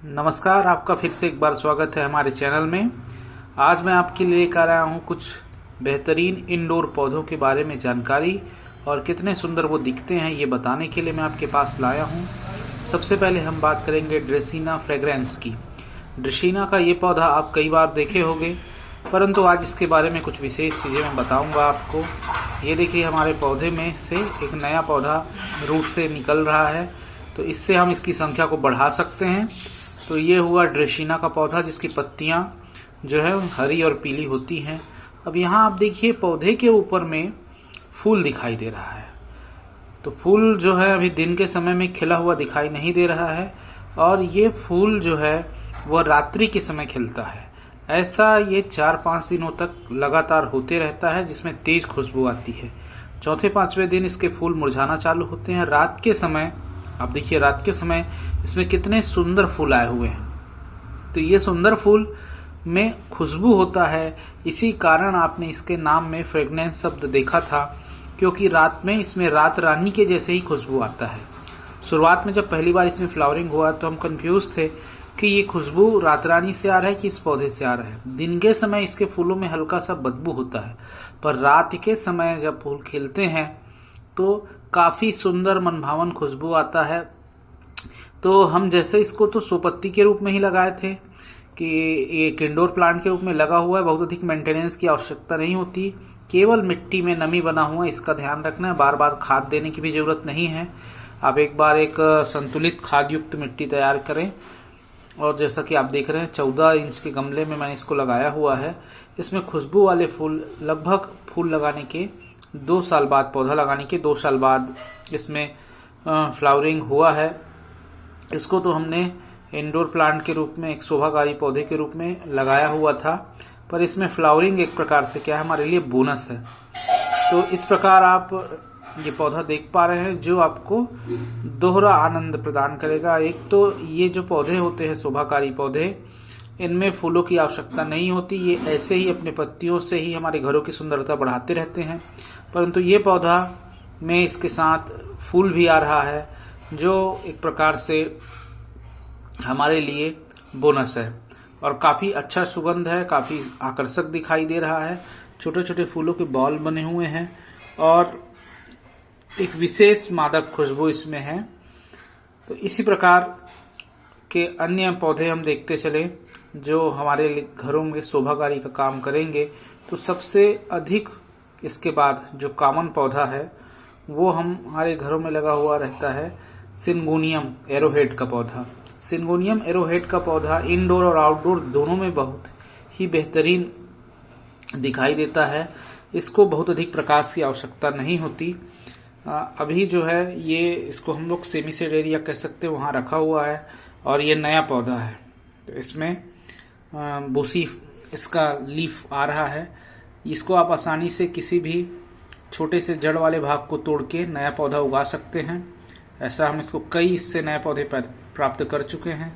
नमस्कार, आपका फिर से एक बार स्वागत है हमारे चैनल में। आज मैं आपके लिए लेकर आया हूँ कुछ बेहतरीन इंडोर पौधों के बारे में जानकारी और कितने सुंदर वो दिखते हैं ये बताने के लिए मैं आपके पास लाया हूँ। सबसे पहले हम बात करेंगे ड्रेसिना फ्रेग्रेंस की। ड्रेसिना का ये पौधा आप कई बार देखे होंगे, परंतु आज इसके बारे में कुछ विशेष चीज़ें मैं बताऊँगा आपको। ये देखिए, हमारे पौधे में से एक नया पौधा रूट से निकल रहा है, तो इससे हम इसकी संख्या को बढ़ा सकते हैं। तो ये हुआ ड्रेसिना का पौधा, जिसकी पत्तियां जो है हरी और पीली होती हैं। अब यहाँ आप देखिए, पौधे के ऊपर में फूल दिखाई दे रहा है। तो फूल जो है अभी दिन के समय में खिला हुआ दिखाई नहीं दे रहा है, और ये फूल जो है वह रात्रि के समय खिलता है। ऐसा ये 4-5 दिनों तक लगातार होते रहता है, जिसमें तेज खुशबू आती है। चौथे 5वें दिन इसके फूल मुरझाना चालू होते हैं। रात के समय आप देखिए, रात के समय इसमें कितने सुंदर फूल आए हुए हैं। तो ये सुंदर फूल में खुशबू होता है, इसी कारण आपने इसके नाम में फ्रेग्रेंस शब्द देखा था, क्योंकि रात में इसमें रात रानी के जैसे ही खुशबू आता है। शुरुआत में जब पहली बार इसमें फ्लावरिंग हुआ तो हम कंफ्यूज थे कि ये खुशबू रात रानी से आ रहा है कि इस पौधे से आ रहा है। दिन के समय इसके फूलों में हल्का सा बदबू होता है, पर रात के समय जब फूल खिलते हैं तो काफी सुंदर मनभावन खुशबू आता है। तो हम जैसे इसको तो सोपत्ती के रूप में ही लगाए थे कि एक इंडोर प्लांट के रूप में लगा हुआ है, बहुत अधिक मेंटेनेंस की आवश्यकता नहीं होती, केवल मिट्टी में नमी बना हुआ है, इसका ध्यान रखना है। बार बार खाद देने की भी जरूरत नहीं है। आप एक बार एक संतुलित खाद युक्त मिट्टी तैयार करें। और जैसा कि आप देख रहे हैं, 14 इंच के गमले में मैंने इसको लगाया हुआ है। इसमें खुशबू वाले फूल लगभग फूल लगाने के 2 साल बाद, पौधा लगाने के 2 साल बाद इसमें फ्लावरिंग हुआ है। इसको तो हमने इंडोर प्लांट के रूप में, एक शोभाकारी पौधे के रूप में लगाया हुआ था, पर इसमें फ्लावरिंग एक प्रकार से क्या है, हमारे लिए बोनस है। तो इस प्रकार आप ये पौधा देख पा रहे हैं, जो आपको दोहरा आनंद प्रदान करेगा। एक तो ये जो पौधे होते हैं शोभाकारी पौधे, इनमें फूलों की आवश्यकता नहीं होती, ये ऐसे ही अपने पत्तियों से ही हमारे घरों की सुंदरता बढ़ाते रहते हैं। परंतु ये पौधा में इसके साथ फूल भी आ रहा है, जो एक प्रकार से हमारे लिए बोनस है, और काफी अच्छा सुगंध है, काफी आकर्षक दिखाई दे रहा है। छोटे छोटे फूलों के बॉल बने हुए हैं और एक विशेष मादक खुशबू इसमें है। तो इसी प्रकार के अन्य पौधे हम देखते चले जो हमारे घरों में शोभाकारी का काम करेंगे। तो सबसे अधिक इसके बाद जो कॉमन पौधा है वो हमारे घरों में लगा हुआ रहता है, सिंगोनियम एरोहेड का पौधा। सिंगोनियम एरोहेड का पौधा इंडोर और आउटडोर दोनों में बहुत ही बेहतरीन दिखाई देता है। इसको बहुत अधिक प्रकाश की आवश्यकता नहीं होती। अभी जो है ये, इसको हम लोग सेमी शेड एरिया कह सकते हैं, वहाँ रखा हुआ है, और ये नया पौधा है। तो इसमें बोसी इसका लीफ आ रहा है। इसको आप आसानी से किसी भी छोटे से जड़ वाले भाग को तोड़ के नया पौधा उगा सकते हैं। ऐसा हम इसको कई इससे नए पौधे प्राप्त कर चुके हैं।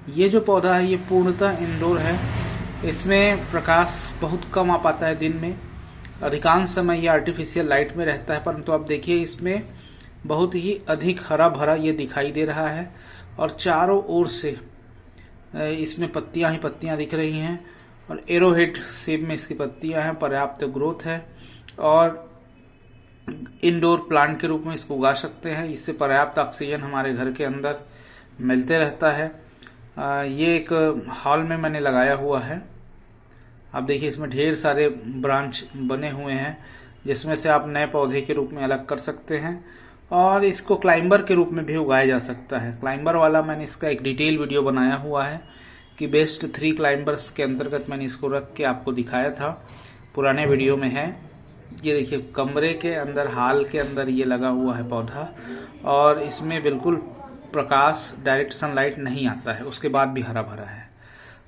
ये जो पौधा है ये पूर्णतः इंडोर है। इसमें प्रकाश बहुत कम आ पाता है दिन में, अधिकांश समय ये आर्टिफिशियल लाइट में रहता है, परंतु आप देखिए इसमें बहुत ही अधिक हरा भरा ये दिखाई दे रहा है, और चारों ओर से इसमें पत्तियां ही पत्तियां दिख रही हैं, और एरोहेड शेप में इसकी पत्तियां हैं। पर्याप्त ग्रोथ है, और इंडोर प्लांट के रूप में इसको उगा सकते हैं। इससे पर्याप्त ऑक्सीजन हमारे घर के अंदर मिलते रहता है। ये एक हॉल में मैंने लगाया हुआ है। आप देखिए, इसमें ढेर सारे ब्रांच बने हुए हैं, जिसमें से आप नए पौधे के रूप में अलग कर सकते हैं, और इसको क्लाइंबर के रूप में भी उगाया जा सकता है। क्लाइंबर वाला मैंने इसका एक डिटेल वीडियो बनाया हुआ है कि बेस्ट 3 क्लाइंबर्स के अंतर्गत मैंने इसको रख के आपको दिखाया था, पुराने वीडियो में है। ये देखिए, कमरे के अंदर, हॉल के अंदर ये लगा हुआ है पौधा, और इसमें बिल्कुल प्रकाश, डायरेक्ट सनलाइट नहीं आता है, उसके बाद भी हरा भरा है।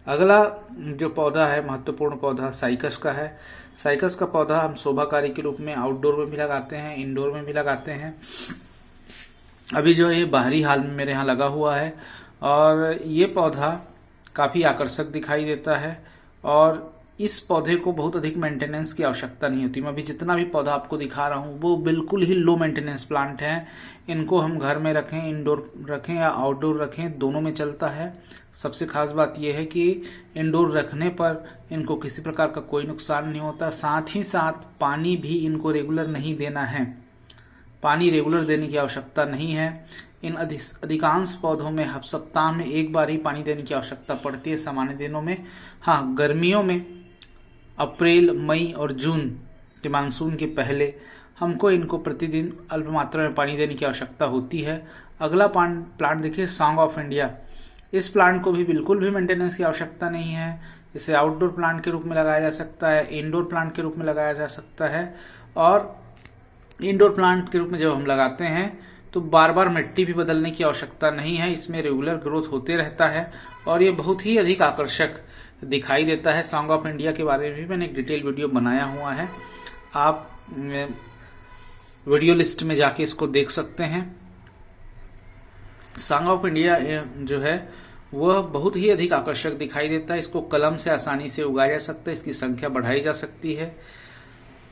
अगला जो पौधा है, महत्वपूर्ण पौधा, साइकस का है। साइकस का पौधा हम शोभाकारी के रूप में आउटडोर में भी लगाते हैं, इंडोर में भी लगाते हैं। अभी जो ये बाहरी हाल में मेरे यहाँ लगा हुआ है, और ये पौधा काफी आकर्षक दिखाई देता है, और इस पौधे को बहुत अधिक मेंटेनेंस की आवश्यकता नहीं होती। मैं अभी जितना भी पौधा आपको दिखा रहा हूँ वो बिल्कुल ही लो मेंटेनेंस प्लांट हैं। इनको हम घर में रखें, इंडोर रखें या आउटडोर रखें, दोनों में चलता है। सबसे खास बात यह है कि इंडोर रखने पर इनको किसी प्रकार का कोई नुकसान नहीं होता। साथ ही साथ पानी भी इनको रेगुलर नहीं देना है, पानी रेगुलर देने की आवश्यकता नहीं है। इन अधिकांश पौधों में सप्ताह में एक बार ही पानी देने की आवश्यकता पड़ती है सामान्य दिनों में। हाँ, गर्मियों में अप्रैल, मई और जून के मानसून के पहले हमको इनको प्रतिदिन अल्प मात्रा में पानी देने की आवश्यकता होती है। अगला प्लांट देखिए, सॉन्ग ऑफ इंडिया। इस प्लांट को भी बिल्कुल भी मेंटेनेंस की आवश्यकता नहीं है। इसे आउटडोर प्लांट के रूप में लगाया जा सकता है, इंडोर प्लांट के रूप में लगाया जा सकता है। और इंडोर प्लांट के रूप में जब हम लगाते हैं तो बार बार मिट्टी भी बदलने की आवश्यकता नहीं है। इसमें रेगुलर ग्रोथ होते रहता है और ये बहुत ही अधिक आकर्षक दिखाई देता है। सॉन्ग ऑफ इंडिया के बारे में भी मैंने एक डिटेल वीडियो बनाया हुआ है, आप वीडियो लिस्ट में जाके इसको देख सकते हैं। सॉन्ग ऑफ इंडिया जो है वह बहुत ही अधिक आकर्षक दिखाई देता है। इसको कलम से आसानी से उगाया जा सकता है, इसकी संख्या बढ़ाई जा सकती है।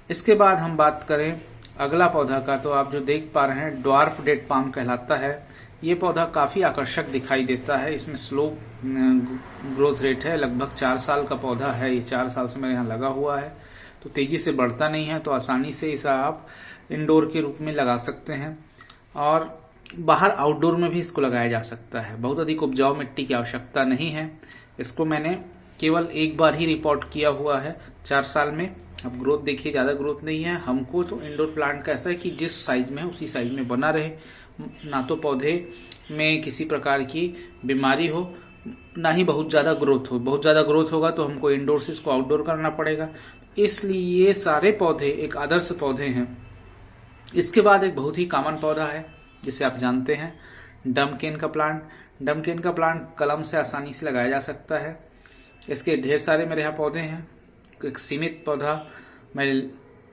इसके बाद हम बात करें अगला पौधा का, तो आप जो देख पा रहे हैं ड्वार्फ डेट पाम कहलाता है। ये पौधा काफी आकर्षक दिखाई देता है। इसमें स्लो ग्रोथ रेट है, लगभग 4 साल का पौधा है। ये 4 साल से मेरे यहाँ लगा हुआ है, तो तेजी से बढ़ता नहीं है, तो आसानी से इसे आप इंडोर के रूप में लगा सकते हैं और बाहर आउटडोर में भी इसको लगाया जा सकता है। बहुत अधिक उपजाऊ मिट्टी की आवश्यकता नहीं है। इसको मैंने केवल एक बार ही रिपोर्ट किया हुआ है 4 साल में। अब ग्रोथ देखिए, ज्यादा ग्रोथ नहीं है। हमको तो इंडोर प्लांट का ऐसा है कि जिस साइज में है उसी साइज में बना रहे, ना तो पौधे में किसी प्रकार की बीमारी हो, ना ही बहुत ज्यादा ग्रोथ हो। बहुत ज्यादा ग्रोथ होगा तो हमको इंडोर से इसको आउटडोर करना पड़ेगा। इसलिए ये सारे पौधे एक आदर्श पौधे हैं। इसके बाद एक बहुत ही कॉमन पौधा है जिसे आप जानते हैं, डमकेन का प्लांट। डमकेन का प्लांट कलम से आसानी से लगाया जा सकता है। इसके ढेर सारे मेरे यहाँ पौधे हैं। एक सीमित पौधा मैं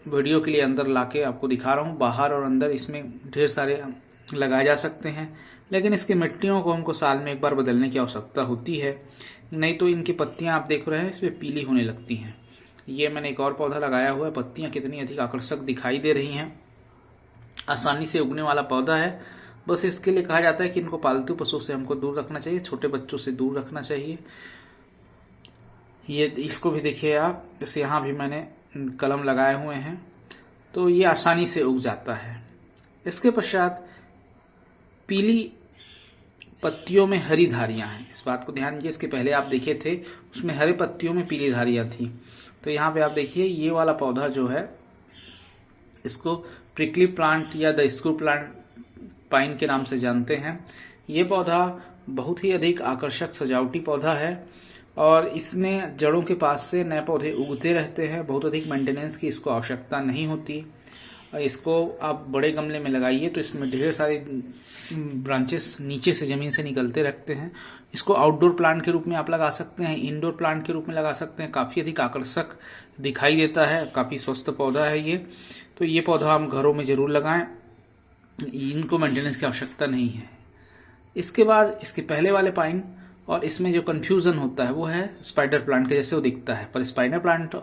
वीडियो के लिए अंदर लाके आपको दिखा रहा हूँ। बाहर और अंदर इसमें ढेर सारे लगाए जा सकते हैं, लेकिन इसकी मिट्टियों को हमको साल में एक बार बदलने की आवश्यकता होती है, नहीं तो इनकी पत्तियां आप देख रहे हैं इसमें पीली होने लगती हैं। ये मैंने एक और पौधा लगाया हुआ है, पत्तियां कितनी अधिक आकर्षक दिखाई दे रही हैं। आसानी से उगने वाला पौधा है। बस इसके लिए कहा जाता है कि इनको पालतू पशु से हमको दूर रखना चाहिए, छोटे बच्चों से दूर रखना चाहिए। ये इसको भी देखिए आप, जैसे यहाँ भी मैंने कलम लगाए हुए हैं, तो ये आसानी से उग जाता है। इसके पश्चात पीली पत्तियों में हरी धारियां हैं। इस बात को ध्यान दीजिए, इसके पहले आप देखे थे उसमें हरे पत्तियों में पीली धारियां थी। तो यहाँ पे आप देखिए ये वाला पौधा जो है, इसको प्रिकली प्लांट या द स्क्रू प्लांट पाइन के नाम से जानते हैं। ये पौधा बहुत ही अधिक आकर्षक सजावटी पौधा है और इसमें जड़ों के पास से नए पौधे उगते रहते हैं। बहुत अधिक मेंटेनेंस की इसको आवश्यकता नहीं होती। इसको आप बड़े गमले में लगाइए तो इसमें ढेर सारे ब्रांचेस नीचे से जमीन से निकलते रहते हैं। इसको आउटडोर प्लांट के रूप में आप लगा सकते हैं, इंडोर प्लांट के रूप में लगा सकते हैं। काफी अधिक आकर्षक दिखाई देता है, काफी स्वस्थ पौधा है ये। तो ये पौधा हम घरों में जरूर लगाएं, इनको मेंटेनेंस की आवश्यकता नहीं है। इसके बाद इसके पहले वाले पाइन और इसमें जो कंफ्यूजन होता है वो है स्पाइडर प्लांट के जैसे वो दिखता है, पर स्पाइडर प्लांट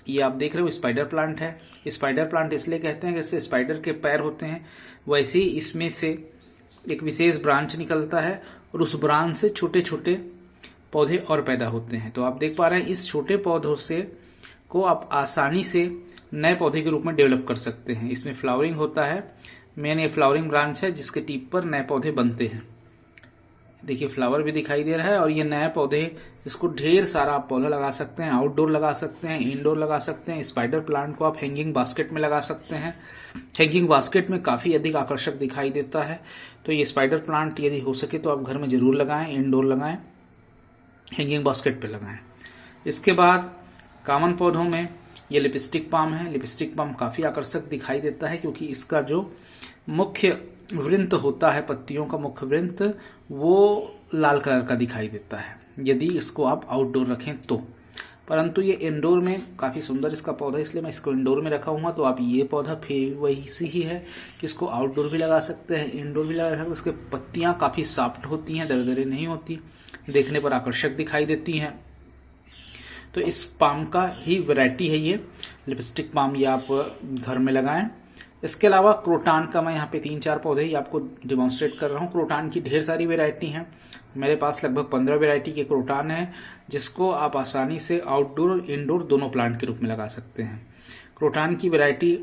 ये आप देख रहे हो स्पाइडर प्लांट है। स्पाइडर प्लांट इसलिए कहते हैं जैसे स्पाइडर के पैर होते हैं, वैसे ही इसमें से एक विशेष ब्रांच निकलता है और उस ब्रांच से छोटे छोटे पौधे और पैदा होते हैं। तो आप देख पा रहे हैं इस छोटे पौधों से को आप आसानी से नए पौधे के रूप में डेवलप कर सकते हैं। इसमें फ्लावरिंग होता है, मेन ये फ्लावरिंग ब्रांच है जिसके टिप पर नए पौधे बनते हैं। देखिए फ्लावर भी दिखाई दे रहा है और ये नए पौधे, इसको ढेर सारा आप पौधा लगा सकते हैं, आउटडोर लगा सकते हैं, इंडोर लगा सकते हैं। स्पाइडर प्लांट को आप हैंगिंग बास्केट में लगा सकते हैं। हैंगिंग बास्केट में काफी अधिक आकर्षक दिखाई देता है। तो ये स्पाइडर प्लांट यदि हो सके तो आप घर में जरूर लगाएं, इंडोर लगाएं, हैंगिंग बास्केट पे लगाएं। इसके बाद कॉमन पौधों में ये लिपस्टिक पाम है। लिपस्टिक पाम काफी आकर्षक दिखाई देता है क्योंकि इसका जो मुख्य वृंत होता है, पत्तियों का मुख्य वृंत, वो लाल कलर का दिखाई देता है यदि इसको आप आउटडोर रखें तो। परंतु ये इंडोर में काफी सुंदर इसका पौधा, इसलिए मैं इसको इंडोर में रखा हुआ। तो आप ये पौधा वही ही है कि इसको आउटडोर भी लगा सकते हैं, इंडोर भी लगा सकते हैं। उसके पत्तियां काफी सॉफ्ट होती हैं, दरदरे नहीं होती, देखने पर आकर्षक दिखाई देती हैं। तो इस पाम का ही वैरायटी है ये लिपस्टिक पाम, ये आप घर में लगाएं। इसके अलावा क्रोटान का मैं यहाँ पे 3-4 पौधे ही आपको डिमॉन्स्ट्रेट कर रहा हूँ। क्रोटान की ढेर सारी वैरायटी हैं, मेरे पास लगभग 15 वैरायटी के क्रोटान है, जिसको आप आसानी से आउटडोर और इंडोर दोनों प्लांट के रूप में लगा सकते हैं। क्रोटान की वैरायटी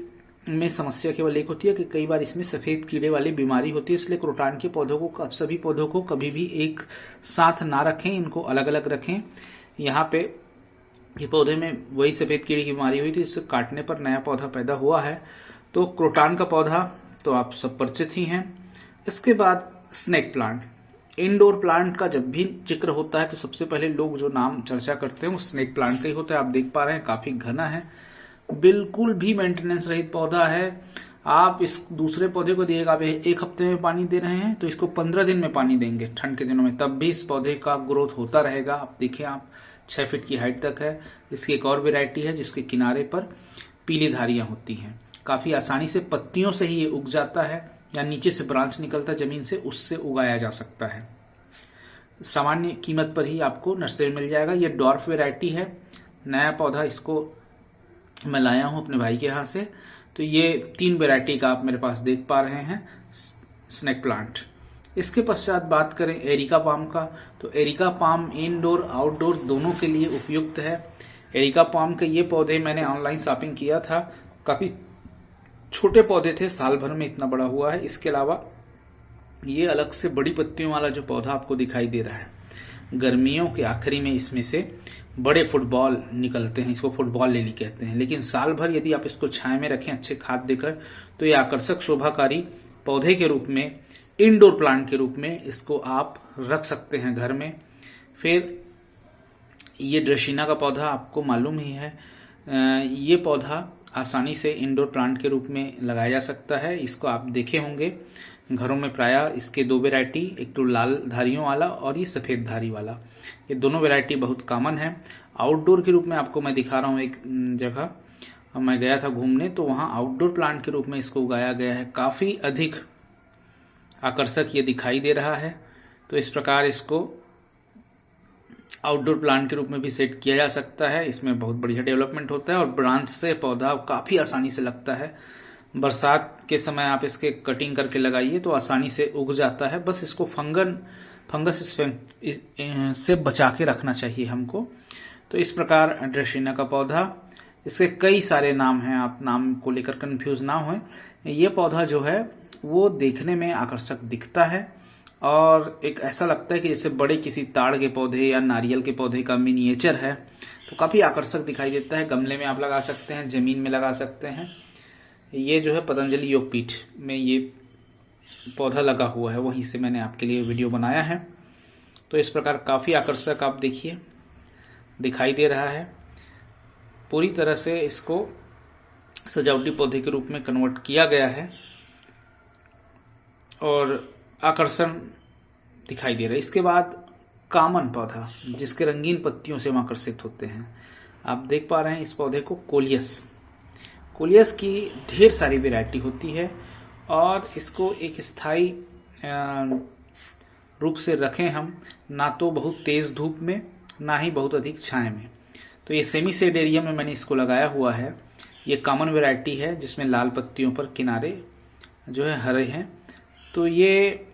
में समस्या केवल एक होती है कि कई बार इसमें सफेद कीड़े वाली बीमारी होती है, इसलिए क्रोटान के पौधों को, सभी पौधों को कभी भी एक साथ ना रखें, इनको अलग अलग रखें। यहाँ पे ये पौधे में वही सफेद कीड़े की बीमारी हुई थी, इससे काटने पर नया पौधा पैदा हुआ है। तो क्रोटान का पौधा तो आप सब परिचित ही हैं। इसके बाद स्नेक प्लांट, इंडोर प्लांट का जब भी जिक्र होता है तो सबसे पहले लोग जो नाम चर्चा करते हैं वो स्नेक प्लांट का ही होता है। आप देख पा रहे हैं काफी घना है, बिल्कुल भी मेंटेनेंस रहित पौधा है। आप इस दूसरे पौधे को दिएगा, आप 1 हफ्ते में पानी दे रहे हैं तो इसको 15 दिन में पानी देंगे ठंड के दिनों में, तब भी इस पौधे का ग्रोथ होता रहेगा। आप देखिए, आप 6 फीट की हाइट तक है। इसकी एक और वेराइटी है जिसके किनारे पर पीली धारियां होती हैं, काफी आसानी से पत्तियों से ही ये उग जाता है, या नीचे से ब्रांच निकलता है जमीन से, उससे उगाया जा सकता है। सामान्य कीमत पर ही आपको नर्सरी मिल जाएगा। ये डॉर्फ वेराइटी है, नया पौधा इसको मैं लाया हूं अपने भाई के यहाँ से। तो ये 3 वेराइटी का आप मेरे पास देख पा रहे हैं स्नेक प्लांट। इसके पश्चात बात करें एरिका पाम का, तो एरिका पाम इंडोर आउटडोर दोनों के लिए उपयुक्त है। एरिका पाम के ये पौधे मैंने ऑनलाइन शॉपिंग किया था, काफी छोटे पौधे थे, साल भर में इतना बड़ा हुआ है। इसके अलावा ये अलग से बड़ी पत्तियों वाला जो पौधा आपको दिखाई दे रहा है, गर्मियों के आखिरी में इसमें से बड़े फुटबॉल निकलते हैं, इसको फुटबॉल लिली कहते हैं। लेकिन साल भर यदि आप इसको छाया में रखें अच्छे खाद देकर, तो ये आकर्षक शोभाकारी पौधे के रूप में, इंडोर प्लांट के रूप में इसको आप रख सकते हैं घर में। फिर ये ड्रेसिना का पौधा आपको मालूम ही है, ये पौधा आसानी से इंडोर प्लांट के रूप में लगाया जा सकता है। इसको आप देखे होंगे घरों में प्रायः इसके 2 वैरायटी, एक तो लाल धारियों वाला और ये सफेद धारी वाला, ये दोनों वैरायटी बहुत कॉमन है। आउटडोर के रूप में आपको मैं दिखा रहा हूँ, एक जगह मैं गया था घूमने, तो वहाँ आउटडोर प्लांट के रूप में इसको उगाया गया है। काफी अधिक आकर्षक ये दिखाई दे रहा है। तो इस प्रकार इसको आउटडोर प्लांट के रूप में भी सेट किया जा सकता है। इसमें बहुत बढ़िया डेवलपमेंट होता है और ब्रांच से पौधा काफी आसानी से लगता है। बरसात के समय आप इसके कटिंग करके लगाइए तो आसानी से उग जाता है। बस इसको फंगस से बचा के रखना चाहिए हमको। तो इस प्रकार ड्रेसिना का पौधा, इसके कई सारे नाम हैं, आप नाम को लेकर कंफ्यूज ना हों। ये पौधा जो है वो देखने में आकर्षक दिखता है और एक ऐसा लगता है कि जैसे बड़े किसी ताड़ के पौधे या नारियल के पौधे का मिनिएचर है, तो काफी आकर्षक दिखाई देता है। गमले में आप लगा सकते हैं, जमीन में लगा सकते हैं। ये जो है पतंजलि योगपीठ में ये पौधा लगा हुआ है, वहीं से मैंने आपके लिए वीडियो बनाया है। तो इस प्रकार काफी आकर्षक आप देखिए दिखाई दे रहा है। पूरी तरह से इसको सजावटी पौधे के रूप में कन्वर्ट किया गया है और आकर्षण दिखाई दे रहा है। इसके बाद कॉमन पौधा, जिसके रंगीन पत्तियों से हम आकर्षित होते हैं, आप देख पा रहे हैं इस पौधे को कोलियस की ढेर सारी वैरायटी होती है और इसको एक स्थायी रूप से रखें हम, ना तो बहुत तेज धूप में ना ही बहुत अधिक छाया में। तो ये सेमी शेड एरिया में मैंने इसको लगाया हुआ है। ये कॉमन वैरायटी है जिसमें लाल पत्तियों पर किनारे जो है हरे हैं। तो ये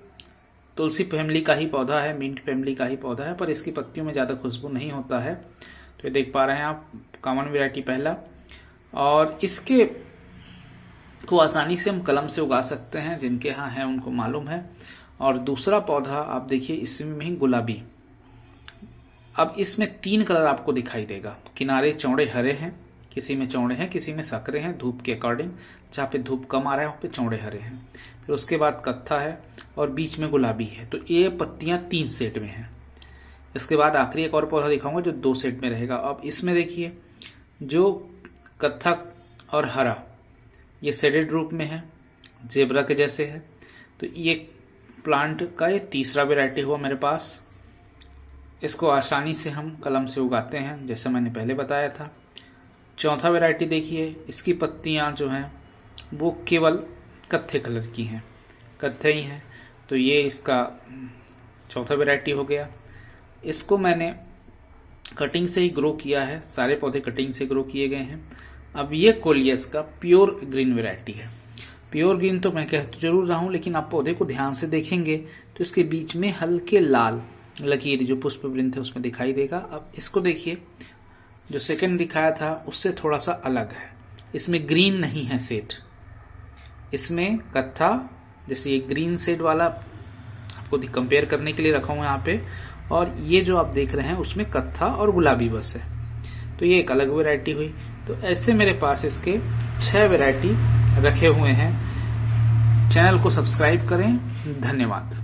तुलसी फैमिली का ही पौधा है, मिंट फैमिली का ही पौधा है, पर इसकी पत्तियों में ज़्यादा खुशबू नहीं होता है। तो ये देख पा रहे हैं आप, कॉमन वैरायटी पहला, और इसके को आसानी से हम कलम से उगा सकते हैं, जिनके यहाँ है उनको मालूम है। और दूसरा पौधा आप देखिए, इसमें ही गुलाबी। अब इसमें 3 कलर आपको दिखाई देगा। किनारे चौड़े हरे हैं, किसी में चौड़े हैं, किसी में सकरे हैं, धूप के अकॉर्डिंग। जहाँ पे धूप कम आ रहा है वहाँ पे चौड़े हरे हैं। फिर उसके बाद कत्था है और बीच में गुलाबी है। तो ये पत्तियां 3 सेट में हैं। इसके बाद आखिरी एक और पौधा दिखाऊंगा जो 2 सेट में रहेगा। अब इसमें देखिए, जो कत्था और हरा ये शेडेड रूप में है, जेब्रा के जैसे है। तो ये प्लांट का ये तीसरा वैरायटी हुआ मेरे पास। इसको आसानी से हम कलम से उगाते हैं, जैसे मैंने पहले बताया था। चौथा वैरायटी देखिए, इसकी पत्तियां जो हैं वो केवल कत्थे कलर की हैं, कत्थे ही हैं। तो ये इसका चौथा वैरायटी हो गया। इसको मैंने कटिंग से ही ग्रो किया है, सारे पौधे कटिंग से ग्रो किए गए हैं। अब ये कोलियस का प्योर ग्रीन वैरायटी है। प्योर ग्रीन तो मैं कह तो जरूर रहा हूं, लेकिन आप पौधे को ध्यान से देखेंगे तो इसके बीच में हल्के लाल लकीर जो पुष्प वृंत है उसमें दिखाई देगा। अब इसको देखिए, जो सेकंड दिखाया था उससे थोड़ा सा अलग है। इसमें ग्रीन नहीं है शेड, इसमें कत्था, जैसे ये ग्रीन शेड वाला आपको कंपेयर करने के लिए रखा हूं यहाँ पे, और ये जो आप देख रहे हैं उसमें कत्था और गुलाबी बस है। तो ये एक अलग वैरायटी हुई। तो ऐसे मेरे पास इसके 6 वैरायटी रखे हुए हैं। चैनल को सब्सक्राइब करें। धन्यवाद।